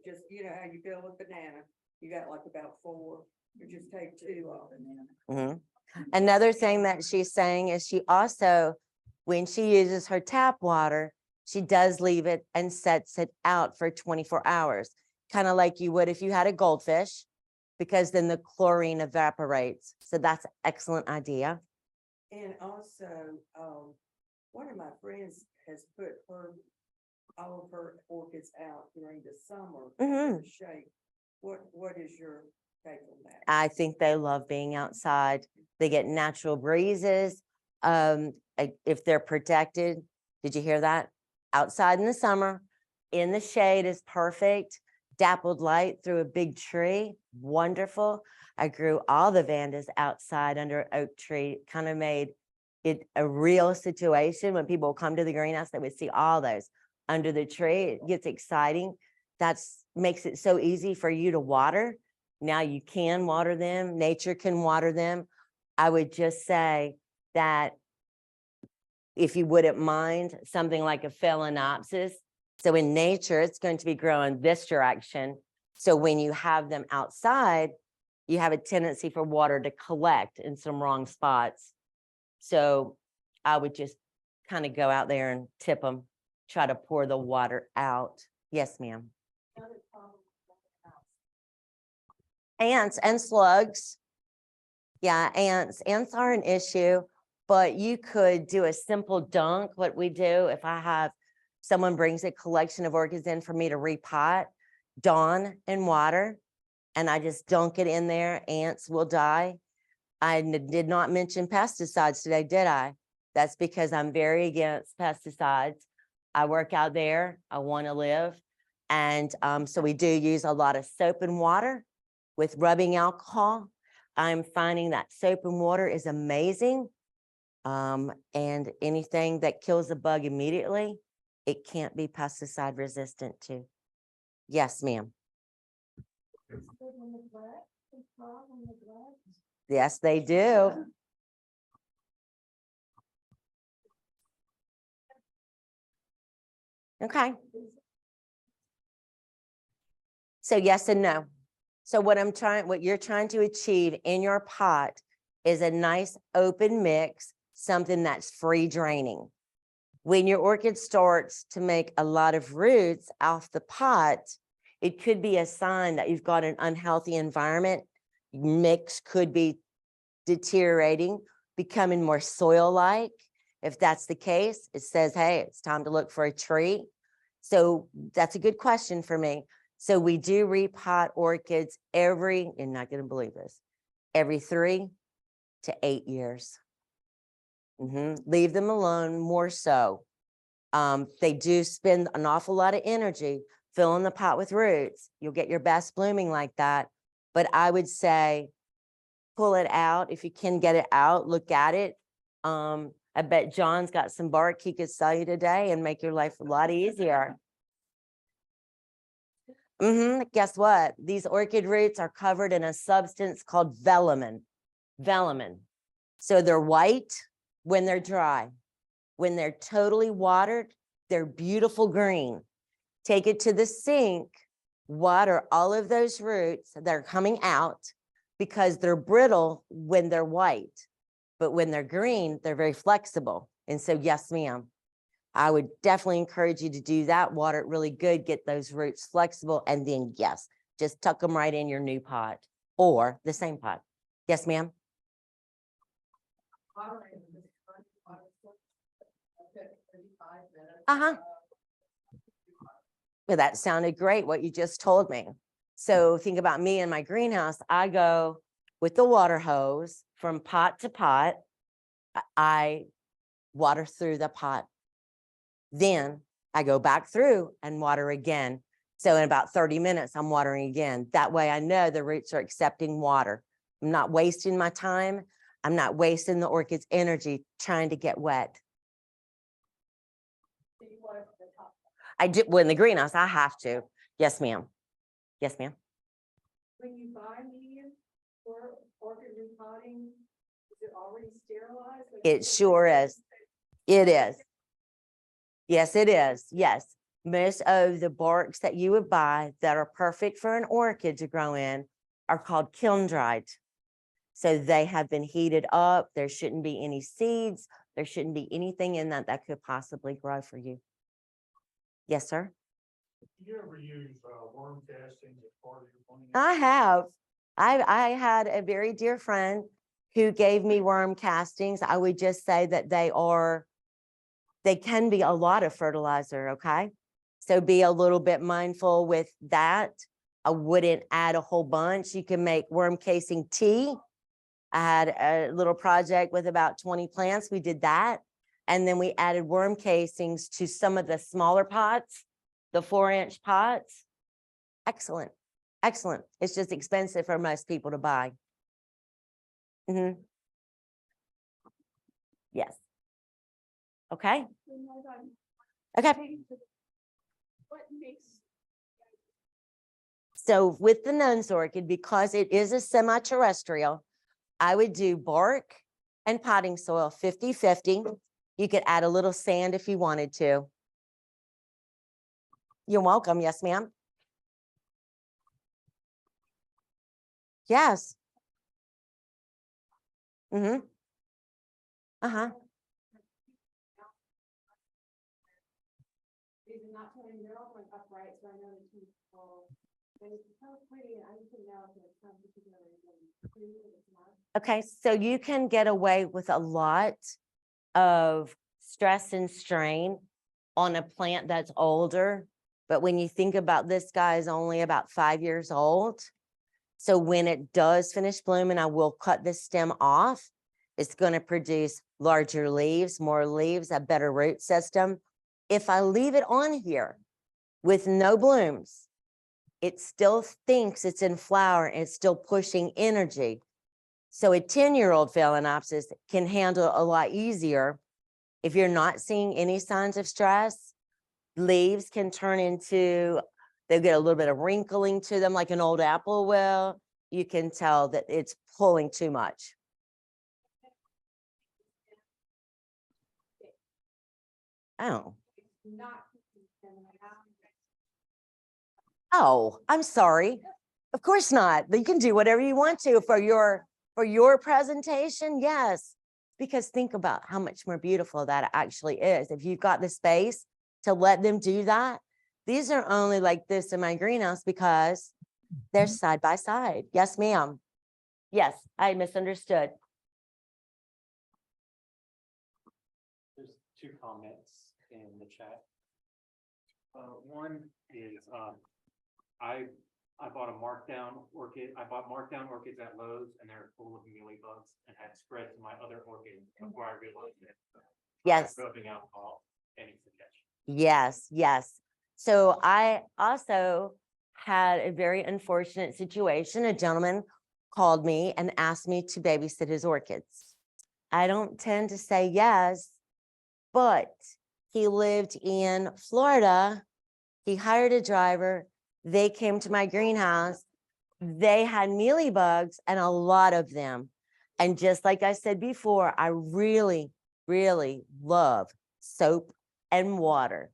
Speaker 4: just, how you peel a banana, you got like about 4, you just take 2 off.
Speaker 3: Another thing that she's saying is she also, when she uses her tap water, she does leave it and sets it out for 24 hours, kind of like you would if you had a goldfish, because then the chlorine evaporates. So that's an excellent idea.
Speaker 4: And also, one of my friends has put all of her orchids out during the summer. In the shade. What is your take on that?
Speaker 3: I think they love being outside. They get natural breezes. If they're protected, did you hear that? Outside in the summer, in the shade is perfect. Dappled light through a big tree, wonderful. I grew all the Vandas outside under an oak tree, kind of made it a real situation. When people come to the greenhouse, they would see all those under the tree. It gets exciting. That's makes it so easy for you to water. Now you can water them. Nature can water them. I would just say that if you wouldn't mind, something like a phalaenopsis. So in nature, it's going to be growing this direction. So when you have them outside, you have a tendency for water to collect in some wrong spots. So I would just kind of go out there and tip them, try to pour the water out. Yes, ma'am.
Speaker 5: Another problem with the house.
Speaker 3: Ants and slugs. Yeah, ants are an issue, but you could do a simple dunk. What we do, if I have someone brings a collection of orchids in for me to repot, Dawn in water, and I just dunk it in there, ants will die. I did not mention pesticides today, did I? That's because I'm very against pesticides. I work out there, I want to live. And so we do use a lot of soap and water with rubbing alcohol. I'm finding that soap and water is amazing. And anything that kills a bug immediately, it can't be pesticide resistant too. Yes, ma'am. Yes, they do. Okay. So yes and no. So what you're trying to achieve in your pot is a nice open mix, something that's free draining. When your orchid starts to make a lot of roots off the pot, it could be a sign that you've got an unhealthy environment. Mix could be deteriorating, becoming more soil-like. If that's the case, it says, hey, it's time to look for a tree. So that's a good question for me. So we do repot orchids you're not going to believe this, every 3 to 8 years. Leave them alone more so. They do spend an awful lot of energy filling the pot with roots. You'll get your best blooming like that. But I would say pull it out. If you can get it out, look at it. I bet John's got some bark he could sell you today and make your life a lot easier. Guess what? These orchid roots are covered in a substance called velamin. Velamin. So they're white when they're dry. When they're totally watered, they're beautiful green. Take it to the sink, water all of those roots that are coming out because they're brittle when they're white. But when they're green, they're very flexible. And so, yes, ma'am, I would definitely encourage you to do that. Water it really good, get those roots flexible, and then, yes, just tuck them right in your new pot or the same pot. Yes, ma'am. Well, that sounded great, what you just told me. So think about me in my greenhouse. I go with the water hose from pot to pot. I water through the pot. Then I go back through and water again. So in about 30 minutes, I'm watering again. That way I know the roots are accepting water. I'm not wasting my time. I'm not wasting the orchid's energy trying to get wet. I do, well, in the greenhouse, I have to. Yes, ma'am. Yes, ma'am.
Speaker 5: When you buy medium for orchid repotting, is it already sterilized?
Speaker 3: It sure is. It is. Yes, it is. Yes. Most of the barks that you would buy that are perfect for an orchid to grow in are called kiln dried. So they have been heated up. There shouldn't be any seeds. There shouldn't be anything in that that could possibly grow for you. Yes, sir.
Speaker 6: Do you ever use worm castings as part of your planting?
Speaker 3: I have. I had a very dear friend who gave me worm castings. I would just say that they can be a lot of fertilizer, okay? So be a little bit mindful with that. I wouldn't add a whole bunch. You can make worm casing tea. I had a little project with about 20 plants. We did that. And then we added worm casings to some of the smaller pots, the 4-inch pots. Excellent. Excellent. It's just expensive for most people to buy. Yes. Okay. Okay.
Speaker 5: What makes
Speaker 3: So with the nose orchid, because it is a semi-terrestrial, I would do bark and potting soil 50-50. You could add a little sand if you wanted to. You're welcome. Yes, ma'am. Yes. Uh-huh.
Speaker 5: these are not turning, they're all going upright, so I know that you And it's so pretty, I just didn't know if it's something particularly pretty, it's not.
Speaker 3: Okay, so you can get away with a lot of stress and strain on a plant that's older. But when you think about this guy is only about 5 years old. So when it does finish blooming, I will cut the stem off. It's going to produce larger leaves, more leaves, a better root system. If I leave it on here with no blooms, it still thinks it's in flower and it's still pushing energy. So a 10-year-old Phalaenopsis can handle a lot easier. If you're not seeing any signs of stress, leaves can turn into, they'll get a little bit of wrinkling to them like an old apple will. You can tell that it's pulling too much. Oh.
Speaker 5: Not.
Speaker 3: Oh, I'm sorry. Of course not. But you can do whatever you want to for your presentation. Yes. Because think about how much more beautiful that actually is. If you've got the space to let them do that. These are only like this in my greenhouse because they're side by side. Yes, ma'am. Yes, I misunderstood.
Speaker 7: There's 2 comments in the chat. One is, I bought a markdown orchid. I bought markdown orchids at Lowe's and they're full of mealybugs and had spread to my other orchids before I realized it.
Speaker 3: Yes.
Speaker 7: Rubbing alcohol, any suggestion?
Speaker 3: Yes, yes. So I also had a very unfortunate situation. A gentleman called me and asked me to babysit his orchids. I don't tend to say yes, but he lived in Florida. He hired a driver. They came to my greenhouse. They had mealybugs and a lot of them. And just like I said before, I really, really love soap and water.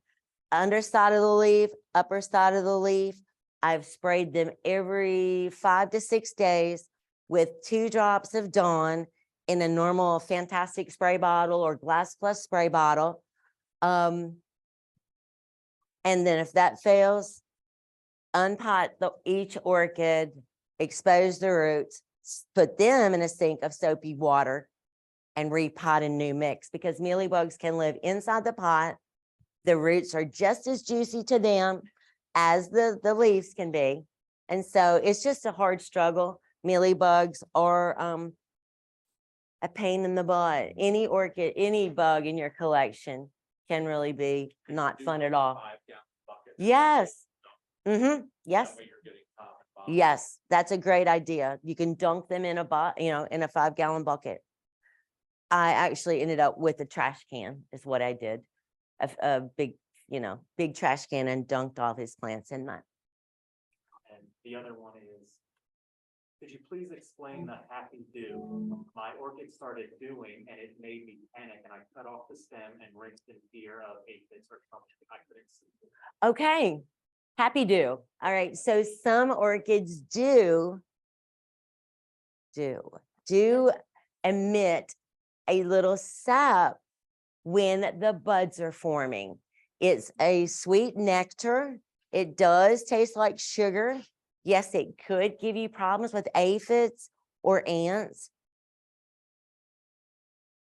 Speaker 3: Underside of the leaf, upper side of the leaf. I've sprayed them every 5 to 6 days with 2 drops of Dawn in a normal fantastic spray bottle or Glass Plus spray bottle. And then if that fails, unpot each orchid, expose the roots, put them in a sink of soapy water and repot in new mix because mealybugs can live inside the pot. The roots are just as juicy to them as the leaves can be. And so it's just a hard struggle. Mealybugs are a pain in the butt. Any orchid, any bug in your collection can really be not fun at all.
Speaker 7: 5-gallon buckets.
Speaker 3: Yes. Mm-hmm. Yes.
Speaker 7: That way you're getting top and bottom.
Speaker 3: Yes, that's a great idea. You can dunk them in a in a 5-gallon bucket. I actually ended up with a trash can is what I did. A big, big trash can and dunked all his plants in that.
Speaker 7: And the other one is, could you please explain the happy dew? My orchid started dewing and it made me panic and I cut off the stem and rinsed in fear of aphids or something. I couldn't see.
Speaker 3: Okay, happy dew. All right, so some orchids do emit a little sap when the buds are forming. It's a sweet nectar. It does taste like sugar. Yes, it could give you problems with aphids or ants.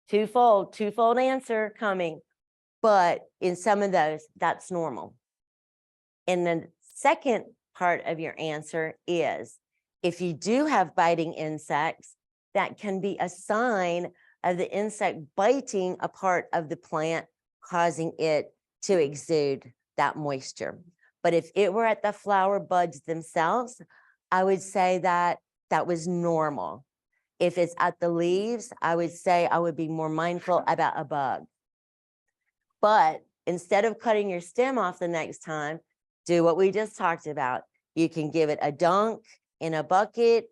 Speaker 3: Twofold answer coming. But in some of those, that's normal. And the second part of your answer is, if you do have biting insects, that can be a sign of the insect biting a part of the plant, causing it to exude that moisture. But if it were at the flower buds themselves, I would say that that was normal. If it's at the leaves, I would say I would be more mindful about a bug. But instead of cutting your stem off the next time, do what we just talked about. You can give it a dunk in a bucket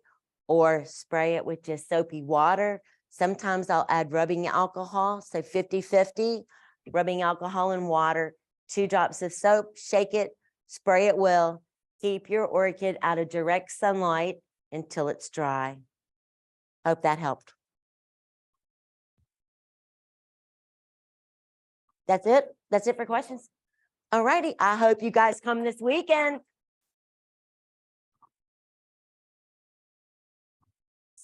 Speaker 3: or spray it with just soapy water. Sometimes I'll add rubbing alcohol, so 50-50, rubbing alcohol and water, 2 drops of soap, shake it, spray it well. Keep your orchid out of direct sunlight until it's dry. Hope that helped. That's it. That's it for questions. All righty. I hope you guys come this weekend.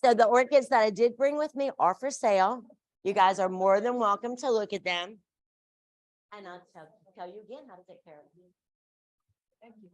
Speaker 3: So the orchids that I did bring with me are for sale. You guys are more than welcome to look at them. And I'll tell you again how to take care of them. Thank you.